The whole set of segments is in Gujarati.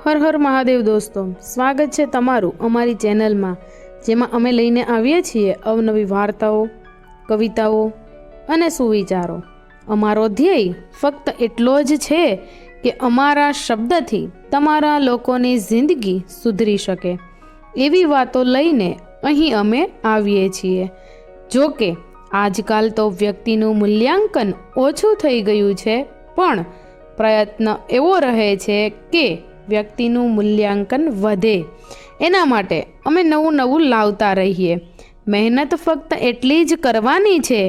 હર હર મહાદેવ દોસ્તો, સ્વાગત છે તમારું અમારી ચેનલમાં, જેમાં અમે લઈને આવીએ છીએ અવનવી વાર્તાઓ, કવિતાઓ અને સુવિચારો. અમારો ધ્યેય ફક્ત એટલો જ છે કે અમારા શબ્દથી તમારા લોકોની જિંદગી સુધરી શકે, એવી વાતો લઈને અહીં અમે આવીએ છીએ. જો કે આજકાલ તો વ્યક્તિનું મૂલ્યાંકન ઓછું થઈ ગયું છે, પણ પ્રયત્ન એવો રહે છે કે વ્યક્તિનું મૂલ્યાંકન વધે. એના માટે અમે નવું લાવતા રહીએ. મહેનત ફક્ત એટલી જ કરવાની છે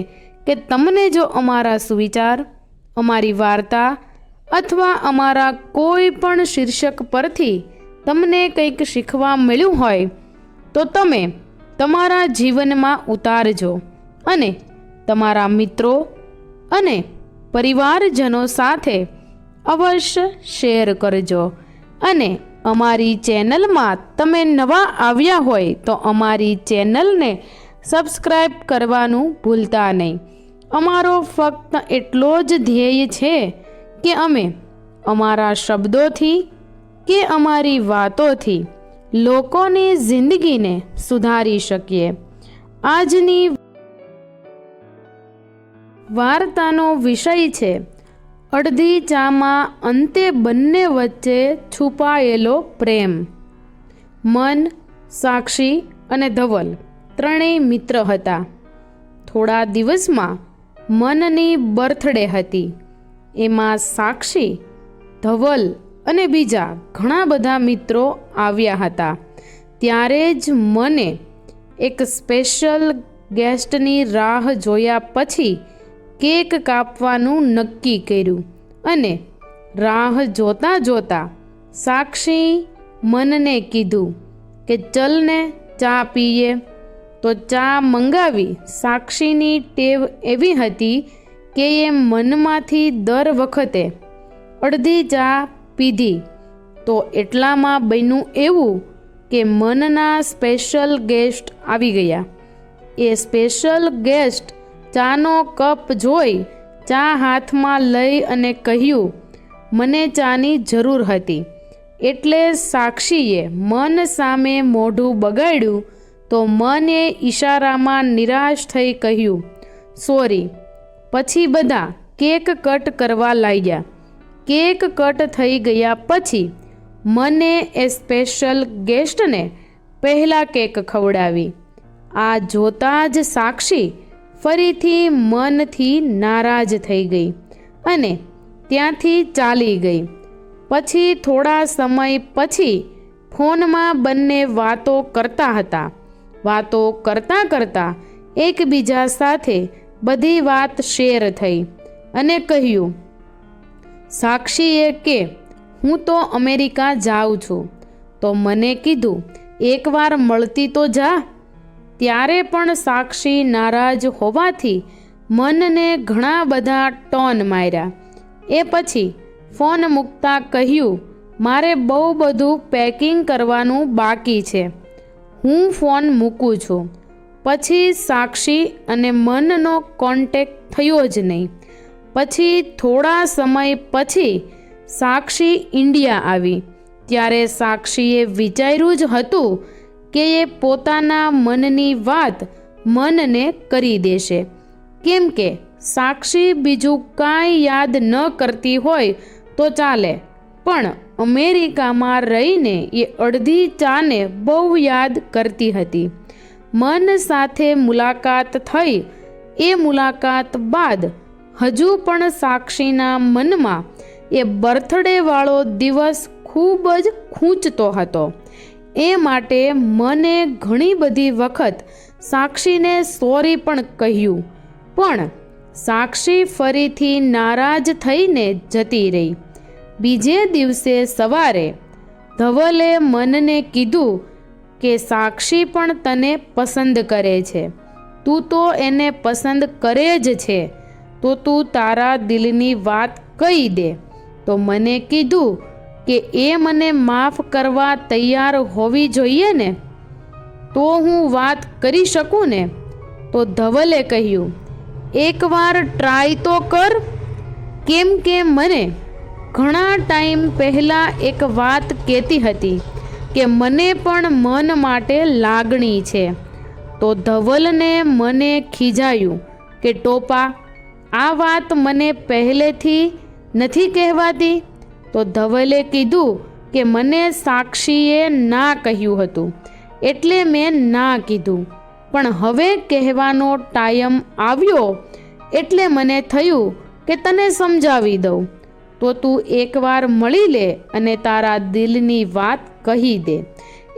કે તમને જો અમારા સુવિચાર, અમારી વાર્તા અથવા અમારા કોઈ પણ શીર્ષક પરથી તમને કંઈક શીખવા મળ્યું હોય તો તમે તમારા જીવનમાં ઉતારજો અને તમારા મિત્રો અને પરિવારજનો સાથે અવશ્ય શેર કરજો. અને અમારી ચેનલમાં તમે નવા આવ્યા હોય તો અમારી ચેનલને સબસ્ક્રાઈબ કરવાનું ભૂલતા નહીં. અમારો ફક્ત એટલો જ ધ્યેય છે કે અમે અમારા શબ્દોથી કે અમારી વાતોથી લોકોની જિંદગીને સુધારી શકીએ. આજની વાર્તાનો વિષય છે અડધી ચામાં અંતે બંને વચ્ચે છુપાયેલો પ્રેમ. મન, સાક્ષી અને ધવલ ત્રણેય મિત્ર હતા. થોડા દિવસમાં મનની બર્થડે હતી. એમાં સાક્ષી, ધવલ અને બીજા ઘણા બધા મિત્રો આવ્યા હતા. ત્યારે જ મને એક સ્પેશિયલ ગેસ્ટની રાહ જોયા પછી કેક કાપવાનું નક્કી કર્યું અને રાહ જોતા સાક્ષી મનને કીધું કે ચલને ચા પીએ. તો ચા મંગાવી. સાક્ષીની ટેવ એવી હતી કે એ મનમાંથી દર વખતે અડધી ચા પીધી. તો એટલામાં બન્યું એવું કે મનના સ્પેશિયલ ગેસ્ટ આવી ગયા. એ સ્પેશિયલ ગેસ્ટ ચાનો કપ જોઈ ચા હાથમાં લઈ અને કહ્યું, મને ચાની જરૂર હતી. એટલે સાક્ષીએ મન સામે મોઢું બગાડ્યું તો મને ઈશારામાં નિરાશ થઈ કહ્યું, સોરી. પછી બધા કેક કટ કરવા લાગ્યા. કેક કટ થઈ ગયા પછી મને એ સ્પેશિયલ ગેસ્ટને પહેલા કેક ખવડાવી. આ જોતા જ સાક્ષી ફરીથી મનથી નારાજ થઈ ગઈ અને ત્યાંથી ચાલી ગઈ. પછી થોડા સમય પછી ફોનમાં બંને વાતો કરતા હતા. વાતો કરતાં એકબીજા સાથે બધી વાત શેર થઈ અને કહ્યું, સાક્ષીએ કે હું તો અમેરિકા જાઉં છું. તો મને કીધું એકવાર મળતી તો જા. ત્યારે પણ સાક્ષી નારાજ હોવાથી મનને ઘણા બધા ટોન માર્યા. એ પછી ફોન મૂકતા કહ્યું, મારે બહુ બધું પેકિંગ કરવાનું બાકી છે, હું ફોન મૂકું છું. પછી સાક્ષી અને મનનો કોન્ટેક્ટ થયો જ નહીં. પછી થોડા સમય પછી સાક્ષી ઇન્ડિયા આવી. ત્યારે સાક્ષીએ વિચાર્યું જ હતું કે એ પોતાના મનની વાત મનને કરી દેશે, કેમ કે સાક્ષી બીજું કાંઈ યાદ ન કરતી હોય તો ચાલે, પણ અમેરિકામાં રહીને એ અડધી ચાને બહુ યાદ કરતી હતી. મન સાથે મુલાકાત થઈ. એ મુલાકાત બાદ હજુ પણ સાક્ષીના મનમાં એ બર્થડે વાળો દિવસ ખૂબ જ ખૂંચતો હતો. એ માટે મને ઘણી બધી વખત સાક્ષીને સોરી પણ કહ્યું, પણ સાક્ષી ફરીથી નારાજ થઈને જતી રહી. બીજે દિવસે સવારે ધવલે મનને કીધું કે સાક્ષી પણ તને પસંદ કરે છે, તું તો એને પસંદ કરે જ છે, તો તું તારા દિલની વાત કહી દે. તો મને કીધું કે એ મને માફ કરવા તૈયાર હોવી જોઈએ ને, તો હું વાત કરી શકું ને. તો ધવલે કહ્યું, એકવાર ટ્રાય તો કર, કેમ કે મને ઘણા ટાઈમ પહેલાં એક વાત કહેતી હતી કે મને પણ મન માટે લાગણી છે. તો ધવલને મને ખીજાયું કે ટોપા, આ વાત મને પહેલેથી નથી કહેવાતી. તો ધવલે કીધું કે મને સાક્ષીએ ના કહ્યું હતું એટલે મેં ના કીધું, પણ હવે કહેવાનો ટાઈમ આવ્યો એટલે મને થયું કે તને સમજાવી દઉં. તો તું એકવાર મળી લે અને તારા દિલની વાત કહી દે.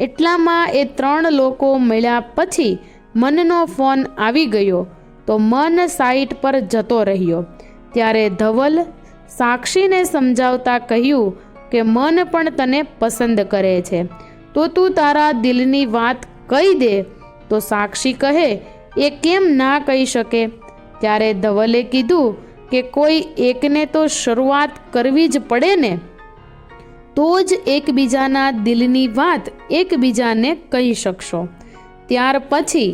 એટલામાં એ 3 લોકો મળ્યા પછી મનનો ફોન આવી ગયો. તો મન સાઈટ પર જતો રહ્યો. ત્યારે ધવલ સાક્ષીને સમજાવતા કહ્યું કે મન પણ તને પસંદ કરે છે, તો તું તારા દિલની વાત કહી દે. તો સાક્ષી કહે એ કેમ ના કહી શકે? ત્યારે ધવલે કીધું કે કોઈ એકને તો શરૂઆત કરવી જ પડે ને, તો જ એકબીજાના દિલની વાત એકબીજાને કહી શકશો. ત્યાર પછી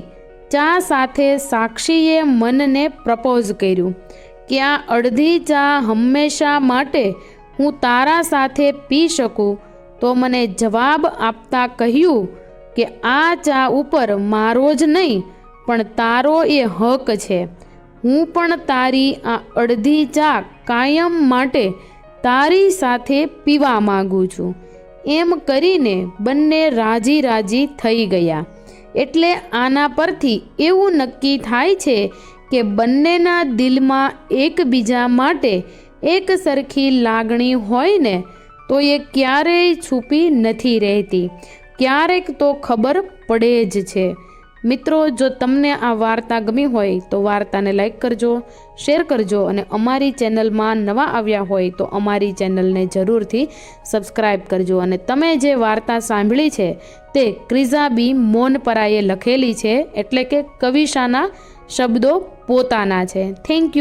ચા સાથે સાક્ષીએ મનને પ્રપોઝ કર્યું કે આ અડધી ચા હંમેશા માટે હું તારા સાથે પી શકું. તો મને જવાબ આપતા કહ્યું કે આ ચા ઉપર મારો જ નહીં પણ તારો એ હક છે. હું પણ તારી આ અડધી ચા કાયમ માટે તારી સાથે પીવા માગું છું. એમ કરીને બંને રાજી રાજી થઈ ગયા. એટલે આના પરથી એવું નક્કી થાય છે કે બંનેના દિલમાં એકબીજા માટે એક સરખી લાગણી હોય ને તો એ ક્યારેય છુપી નથી રહેતી, ક્યારેક તો ખબર પડે જ છે. મિત્રો, જો તમને આ વાર્તા ગમી હોય તો વાર્તાને લાઈક કરજો, શેર કરજો અને અમારી ચેનલમાં નવા આવ્યા હોય તો અમારી ચેનલને જરૂરથી સબસ્ક્રાઈબ કરજો. અને તમે જે વાર્તા સાંભળી છે તે ક્રિઝા બી મોનપરાએ લખેલી છે, એટલે કે કવિશાના શબ્દો પોતાના છે. Thank you.